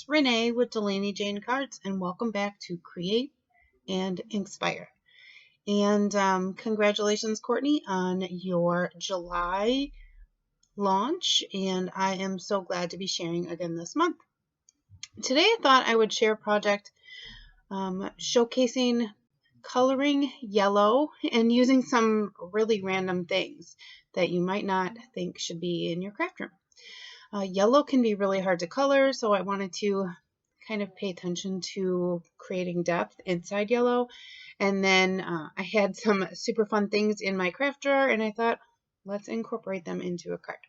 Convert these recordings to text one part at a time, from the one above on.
it's Renee with Delaney Jane Cards, and welcome back to Create and Inkspire. And congratulations, Courtney, on your July launch, and I am so glad to be sharing again this month. Today I thought I would share a project showcasing coloring yellow and using some really random things that you might not think should be in your craft room. Yellow can be really hard to color, so I wanted to kind of pay attention to creating depth inside yellow. And then I had some super fun things in my craft drawer, and I thought, let's incorporate them into a card.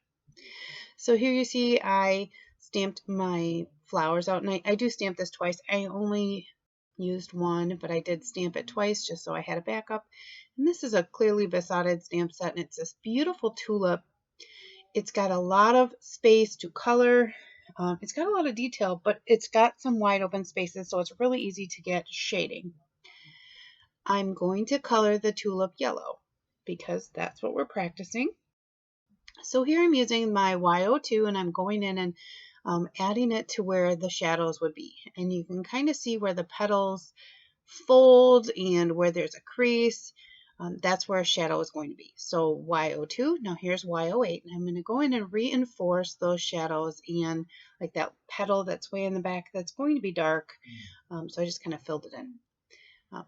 So here you see I stamped my flowers out, and I do stamp this twice. I only used one, but I did stamp it twice just so I had a backup. And this is a clearly besotted stamp set, and it's this beautiful tulip. It's got a lot of space to color. It's got a lot of detail, but it's got some wide open spaces, so it's really easy to get shading. I'm going to color the tulip yellow because that's what we're practicing. So here I'm using my Y02 and I'm going in and adding it to where the shadows would be. And you can kind of see where the petals fold and where there's a crease. That's where a shadow is going to be. So Y02, now here's Y08, and I'm going to go in and reinforce those shadows and like that petal that's way in the back that's going to be dark. So I just kind of filled it in.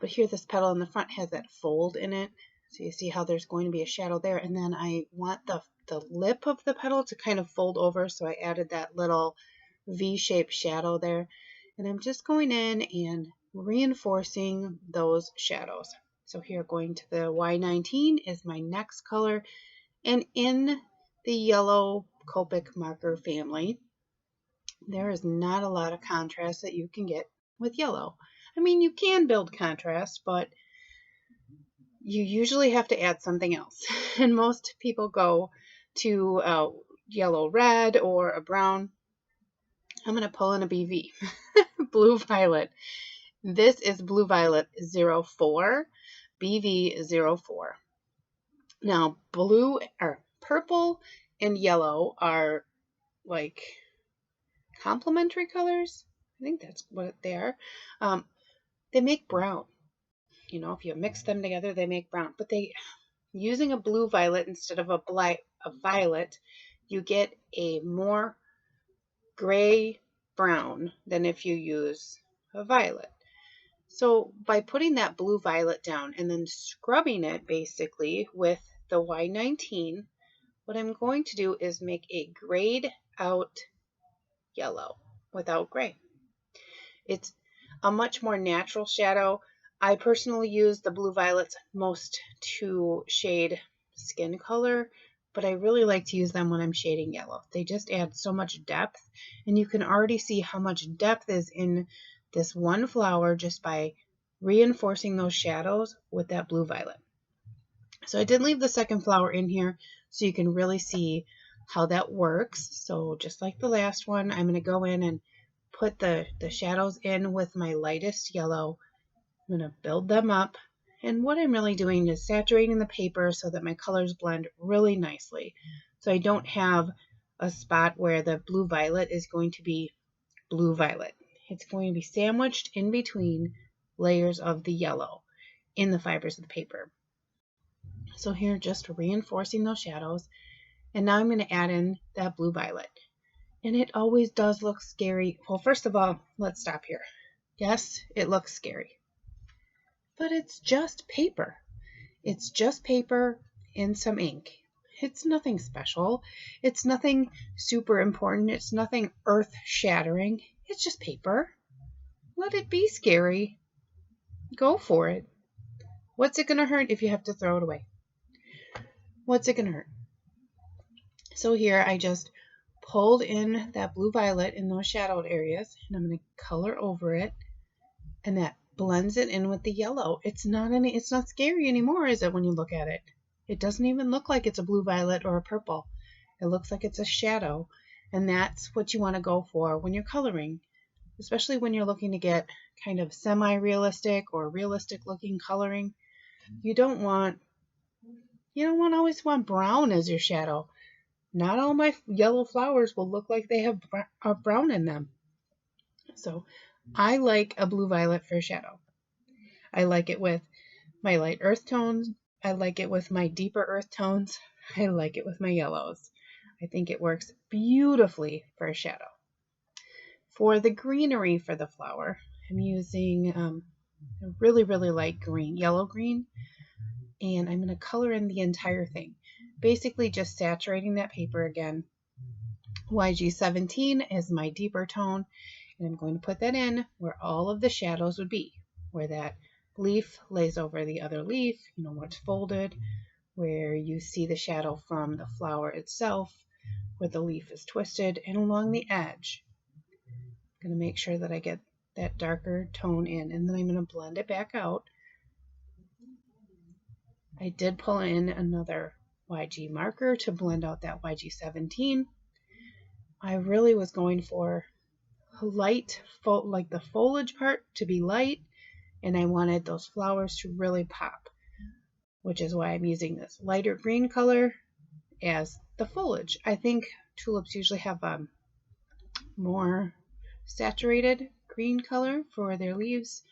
But here this petal in the front has that fold in it. So you see how there's going to be a shadow there. And then I want the lip of the petal to kind of fold over. So I added that little V-shaped shadow there. And I'm just going in and reinforcing those shadows. So here going to the Y19 is my next color. And in the yellow Copic marker family, there is not a lot of contrast that you can get with yellow. I mean, you can build contrast, but you usually have to add something else. And most people go to yellow red or a brown. I'm going to pull in a BV, blue violet. This is blue violet 04. BV04. Now, blue or purple and yellow are like complementary colors. I think that's what they are. They make brown. You know, if you mix them together, they make brown. But using a blue violet instead of a violet, you get a more gray brown than if you use a violet. So by putting that blue violet down and then scrubbing it basically with the Y19, what I'm going to do is make a grayed out yellow without gray. It's a much more natural shadow. I personally use the blue violets most to shade skin color, but I really like to use them when I'm shading yellow. They just add so much depth, and you can already see how much depth is in this one flower just by reinforcing those shadows with that blue violet. So I did leave the second flower in here so you can really see how that works. So just like the last one, I'm going to go in and put the shadows in with my lightest yellow. I'm going to build them up. And what I'm really doing is saturating the paper so that my colors blend really nicely. So I don't have a spot where the blue violet is going to be blue violet. It's going to be sandwiched in between layers of the yellow in the fibers of the paper. So here, just reinforcing those shadows. And now I'm going to add in that blue violet. And it always does look scary. Well, first of all, let's stop here. Yes, it looks scary. But it's just paper. It's just paper and some ink. It's nothing special. It's nothing super important. It's nothing earth-shattering. It's just paper. Let it be scary. Go for it. What's it going to hurt if you have to throw it away? What's it going to hurt? So here I just pulled in that blue violet in those shadowed areas, and I'm going to color over it, and that blends it in with the yellow. It's not scary anymore, is it, when you look at it? It doesn't even look like it's a blue violet or a purple. It looks like it's a shadow, and that's what you want to go for when you're coloring, especially when you're looking to get kind of semi-realistic or realistic looking coloring. You don't always want brown as your shadow. Not all my yellow flowers will look like they have brown in them. So I like a blue violet for shadow. I like it with my light earth tones. I like it with my deeper earth tones. I like it with my yellows. I think it works beautifully for a shadow. For the greenery for the flower, I'm using a really, really light green, yellow green, and I'm going to color in the entire thing. Basically just saturating that paper again. YG17 is my deeper tone, and I'm going to put that in where all of the shadows would be, where that leaf lays over the other leaf, where it's folded, where you see the shadow from the flower itself, where the leaf is twisted, and along the edge. I'm going to make sure that I get that darker tone in, and then I'm going to blend it back out. I did pull in another YG marker to blend out that YG17. I really was going for light, like the foliage part to be light, and I wanted those flowers to really pop, which is why I'm using this lighter green color as the foliage. I think tulips usually have a more saturated green color for their leaves,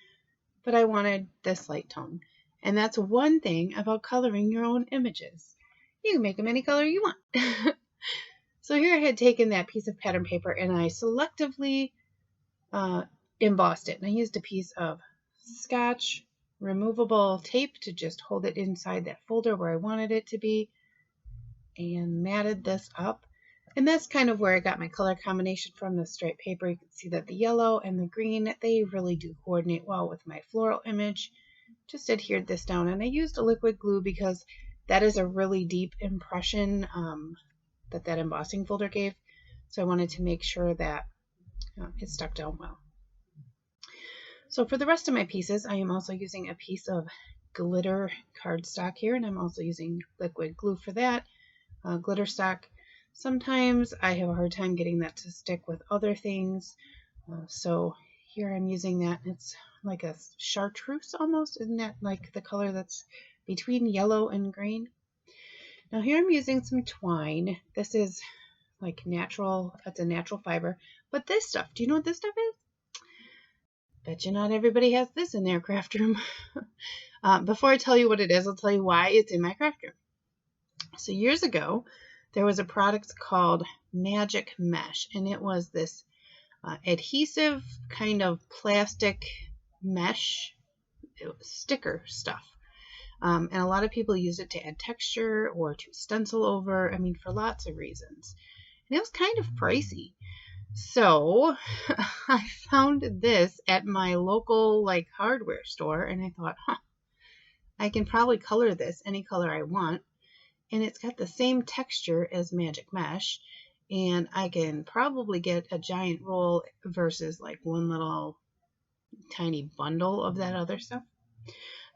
but I wanted this light tone. And that's one thing about coloring your own images. You can make them any color you want. So here I had taken that piece of pattern paper and I selectively embossed it. And I used a piece of Scotch removable tape to just hold it inside that folder where I wanted it to be, and matted this up. And that's kind of where I got my color combination from, the striped paper. You can see that the yellow and the green, they really do coordinate well with my floral image. Just adhered this down, and I used a liquid glue because that is a really deep impression that embossing folder gave. So I wanted to make sure that it stuck down well. So for the rest of my pieces, I am also using a piece of glitter cardstock here, and I'm also using liquid glue for that. Glitter stock, sometimes I have a hard time getting that to stick with other things. So here I'm using that. It's like a chartreuse almost. Isn't that like the color that's between yellow and green? Now here I'm using some twine. This is like natural, it's a natural fiber. But this stuff, do you know what this stuff is? Bet you not everybody has this in their craft room. Before I tell you what it is, I'll tell you why it's in my craft room. So years ago, there was a product called Magic Mesh, and it was this adhesive kind of plastic mesh sticker stuff. And a lot of people use it to add texture or to stencil over, for lots of reasons. And it was kind of pricey. So I found this at my local hardware store, and I thought, I can probably color this any color I want. And it's got the same texture as Magic Mesh, and I can probably get a giant roll versus one little tiny bundle of that other stuff.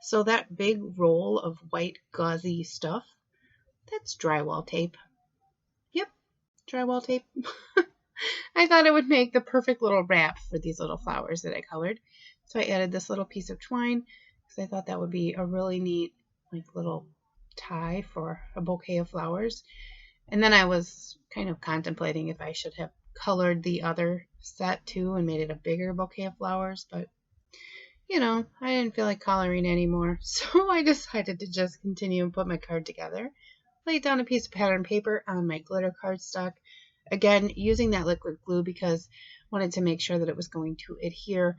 So that big roll of white gauzy stuff, that's drywall tape. Yep, drywall tape. I thought it would make the perfect little wrap for these little flowers that I colored. So I added this little piece of twine because I thought that would be a really neat little tie for a bouquet of flowers. And then I was kind of contemplating if I should have colored the other set too and made it a bigger bouquet of flowers, but I didn't feel like coloring anymore, so I decided to just continue and put my card together. Laid down a piece of pattern paper on my glitter cardstock, again using that liquid glue because I wanted to make sure that it was going to adhere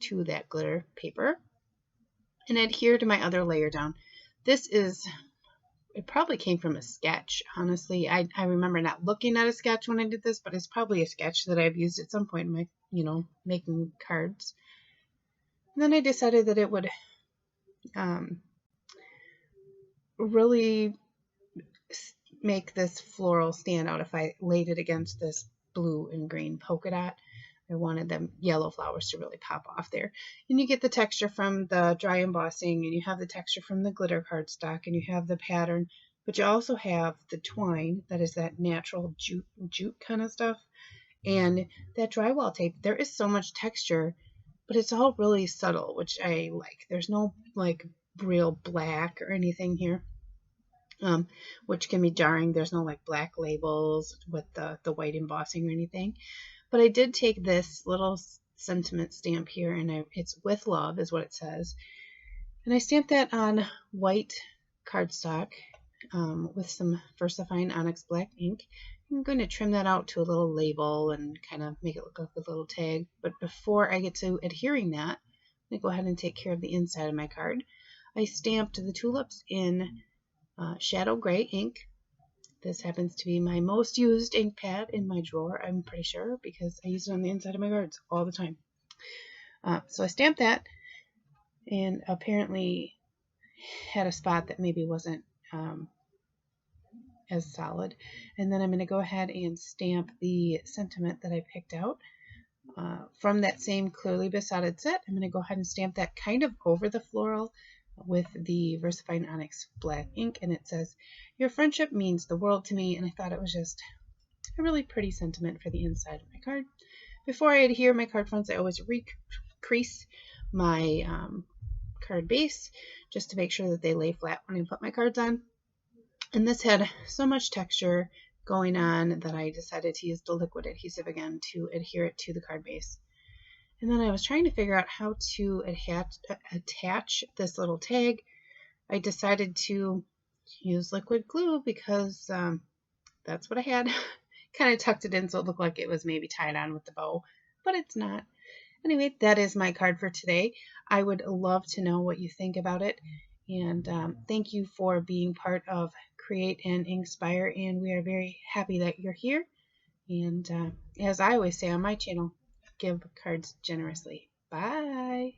to that glitter paper and adhere to my other layer down. It probably came from a sketch, honestly. I remember not looking at a sketch when I did this, but it's probably a sketch that I've used at some point in my, making cards. And then I decided that it would really make this floral stand out if I laid it against this blue and green polka dot. I wanted them yellow flowers to really pop off there. And you get the texture from the dry embossing, and you have the texture from the glitter cardstock, and you have the pattern, but you also have the twine that is that natural jute kind of stuff. And that drywall tape, there is so much texture, but it's all really subtle, which I like. There's no real black or anything here, which can be jarring. There's no black labels with the white embossing or anything. But I did take this little sentiment stamp here, and it's with love is what it says. And I stamped that on white cardstock with some VersaFine Onyx black ink. I'm going to trim that out to a little label and kind of make it look like a little tag. But before I get to adhering that, I'm going to go ahead and take care of the inside of my card. I stamped the tulips in shadow gray ink. This happens to be my most used ink pad in my drawer, I'm pretty sure, because I use it on the inside of my cards all the time. So I stamped that, and apparently had a spot that maybe wasn't as solid. And then I'm going to go ahead and stamp the sentiment that I picked out from that same clearly besotted set. I'm going to go ahead and stamp that kind of over the floral with the VersaFine Onyx black ink, and it says, "Your friendship means the world to me," and I thought it was just a really pretty sentiment for the inside of my card. Before I adhere my card fronts, I always recrease my card base just to make sure that they lay flat when I put my cards on. And this had so much texture going on that I decided to use the liquid adhesive again to adhere it to the card base. And then I was trying to figure out how to attach this little tag. I decided to use liquid glue because that's what I had. Kind of tucked it in so it looked like it was maybe tied on with the bow, but it's not. Anyway, that is my card for today. I would love to know what you think about it. And thank you for being part of Create and Inkspire. And we are very happy that you're here. And as I always say on my channel, give cards generously. Bye.